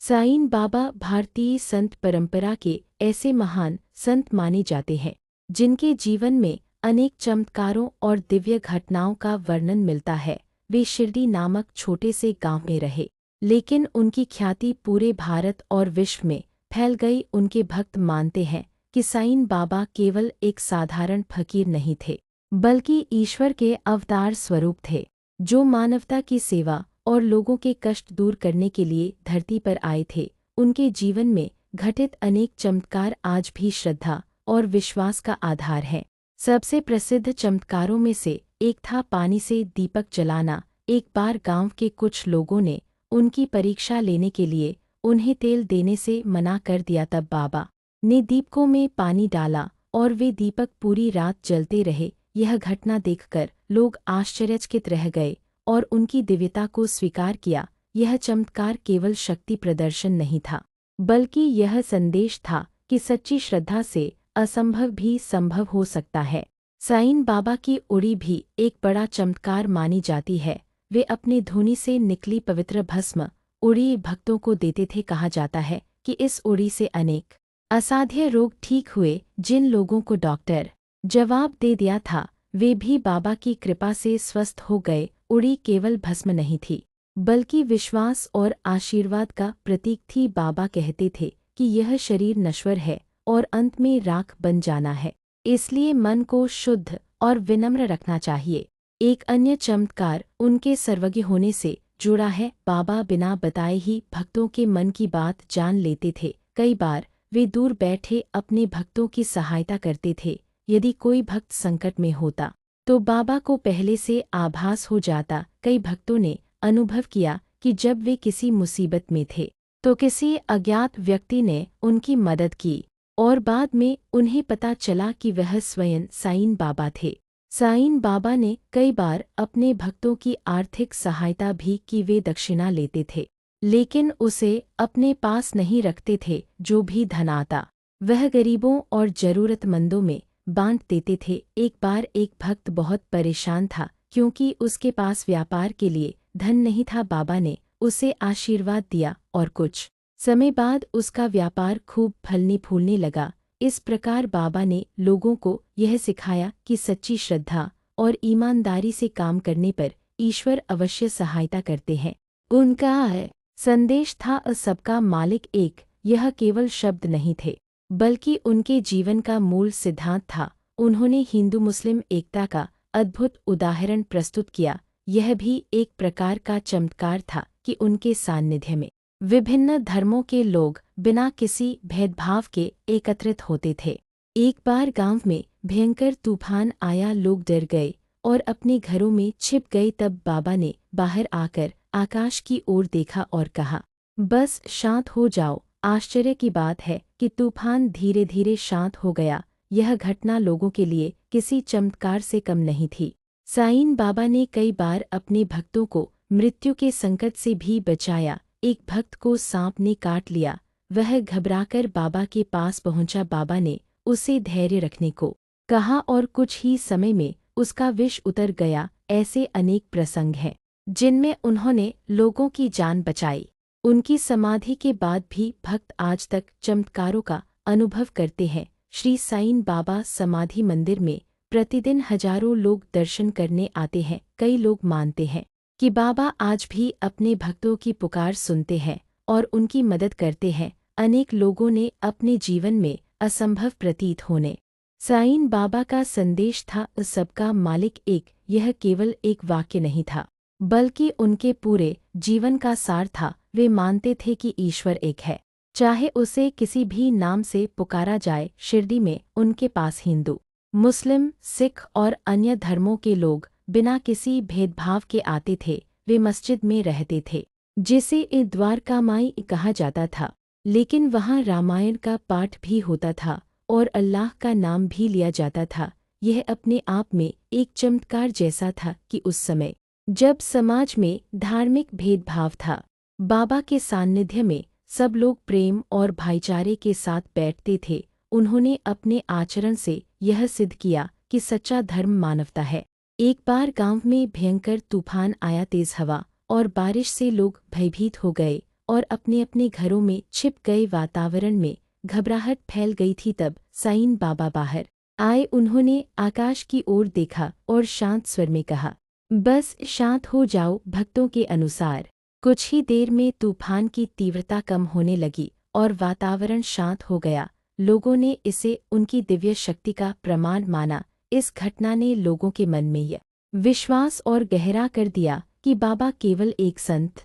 साईं बाबा भारतीय संत परंपरा के ऐसे महान संत माने जाते हैं जिनके जीवन में अनेक चमत्कारों और दिव्य घटनाओं का वर्णन मिलता है। वे शिरडी नामक छोटे से गांव में रहे, लेकिन उनकी ख्याति पूरे भारत और विश्व में फैल गई। उनके भक्त मानते हैं कि साईं बाबा केवल एक साधारण फकीर नहीं थे, बल्कि ईश्वर के अवतार स्वरूप थे, जो मानवता की सेवा और लोगों के कष्ट दूर करने के लिए धरती पर आए थे। उनके जीवन में घटित अनेक चमत्कार आज भी श्रद्धा और विश्वास का आधार हैं। सबसे प्रसिद्ध चमत्कारों में से एक था पानी से दीपक जलाना। एक बार गांव के कुछ लोगों ने उनकी परीक्षा लेने के लिए उन्हें तेल देने से मना कर दिया। तब बाबा ने दीपकों में पानी डाला और वे दीपक पूरी रात जलते रहे। यह घटना देखकर लोग आश्चर्यचकित रह गए और उनकी दिव्यता को स्वीकार किया। यह चमत्कार केवल शक्ति प्रदर्शन नहीं था, बल्कि यह संदेश था कि सच्ची श्रद्धा से असंभव भी संभव हो सकता है। साईं बाबा की उड़ी भी एक बड़ा चमत्कार मानी जाती है। वे अपने धूनी से निकली पवित्र भस्म उड़ी भक्तों को देते थे। कहा जाता है कि इस उड़ी से अनेक असाध्य रोग ठीक हुए। जिन लोगों को डॉक्टर जवाब दे दिया था, वे भी बाबा की कृपा से स्वस्थ हो गए। उड़ी केवल भस्म नहीं थी, बल्कि विश्वास और आशीर्वाद का प्रतीक थी। बाबा कहते थे कि यह शरीर नश्वर है और अंत में राख बन जाना है, इसलिए मन को शुद्ध और विनम्र रखना चाहिए। एक अन्य चमत्कार उनके सर्वज्ञ होने से जुड़ा है। बाबा बिना बताए ही भक्तों के मन की बात जान लेते थे। कई बार वे दूर बैठे अपने भक्तों की सहायता करते थे। यदि कोई भक्त संकट में होता तो बाबा को पहले से आभास हो जाता। कई भक्तों ने अनुभव किया कि जब वे किसी मुसीबत में थे तो किसी अज्ञात व्यक्ति ने उनकी मदद की और बाद में उन्हें पता चला कि वह स्वयं साईं बाबा थे। साईं बाबा ने कई बार अपने भक्तों की आर्थिक सहायता भी की। वे दक्षिणा लेते थे, लेकिन उसे अपने पास नहीं रखते थे। जो भी धन आता वह गरीबों और जरूरतमंदों में बांट देते थे। एक बार एक भक्त बहुत परेशान था क्योंकि उसके पास व्यापार के लिए धन नहीं था। बाबा ने उसे आशीर्वाद दिया और कुछ समय बाद उसका व्यापार खूब फलने फूलने लगा। इस प्रकार बाबा ने लोगों को यह सिखाया कि सच्ची श्रद्धा और ईमानदारी से काम करने पर ईश्वर अवश्य सहायता करते हैं। उनका संदेश था सबका मालिक एक। यह केवल शब्द नहीं थे, बल्कि उनके जीवन का मूल सिद्धांत था। उन्होंने हिंदू मुस्लिम एकता का अद्भुत उदाहरण प्रस्तुत किया। यह भी एक प्रकार का चमत्कार था कि उनके सान्निध्य में विभिन्न धर्मों के लोग बिना किसी भेदभाव के एकत्रित होते थे। एक बार गांव में भयंकर तूफान आया। लोग डर गए और अपने घरों में छिप गए। तब बाबा ने बाहर आकर आकाश की ओर देखा और कहा, बस शांत हो जाओ। आश्चर्य की बात है कि तूफान धीरे धीरे शांत हो गया। यह घटना लोगों के लिए किसी चमत्कार से कम नहीं थी। साईं बाबा ने कई बार अपने भक्तों को मृत्यु के संकट से भी बचाया। एक भक्त को सांप ने काट लिया। वह घबराकर बाबा के पास पहुंचा। बाबा ने उसे धैर्य रखने को कहा और कुछ ही समय में उसका विष उतर गया। ऐसे अनेक प्रसंग हैं जिनमें उन्होंने लोगों की जान बचाई। उनकी समाधि के बाद भी भक्त आज तक चमत्कारों का अनुभव करते हैं। श्री साईं बाबा समाधि मंदिर में प्रतिदिन हजारों लोग दर्शन करने आते हैं। कई लोग मानते हैं कि बाबा आज भी अपने भक्तों की पुकार सुनते हैं और उनकी मदद करते हैं। अनेक लोगों ने अपने जीवन में असंभव प्रतीत होने साईं बाबा का संदेश था सबका मालिक एक। यह केवल एक वाक्य नहीं था, बल्कि उनके पूरे जीवन का सार था। वे मानते थे कि ईश्वर एक है, चाहे उसे किसी भी नाम से पुकारा जाए। शिरडी में उनके पास हिंदू, मुस्लिम, सिख और अन्य धर्मों के लोग बिना किसी भेदभाव के आते थे। वे मस्जिद में रहते थे, जिसे द्वारकामाई कहा जाता था, लेकिन वहाँ रामायण का पाठ भी होता था और अल्लाह का नाम भी लिया जाता था। यह अपने आप में एक चमत्कार जैसा था कि उस समय जब समाज में धार्मिक भेदभाव था, बाबा के सान्निध्य में सब लोग प्रेम और भाईचारे के साथ बैठते थे। उन्होंने अपने आचरण से यह सिद्ध किया कि सच्चा धर्म मानवता है। एक बार गांव में भयंकर तूफान आया। तेज हवा और बारिश से लोग भयभीत हो गए और अपने अपने घरों में छिप गए। वातावरण में घबराहट फैल गई थी। तब साईं बाबा बाहर आए। उन्होंने आकाश की ओर देखा और शांत स्वर में कहा, बस शांत हो जाओ भक्तों के अनुसार। कुछ ही देर में तूफान की तीव्रता कम होने लगी और वातावरण शांत हो गया। लोगों ने इसे उनकी दिव्य शक्ति का प्रमाण माना। इस घटना ने लोगों के मन में यह विश्वास और गहरा कर दिया कि बाबा केवल एक संत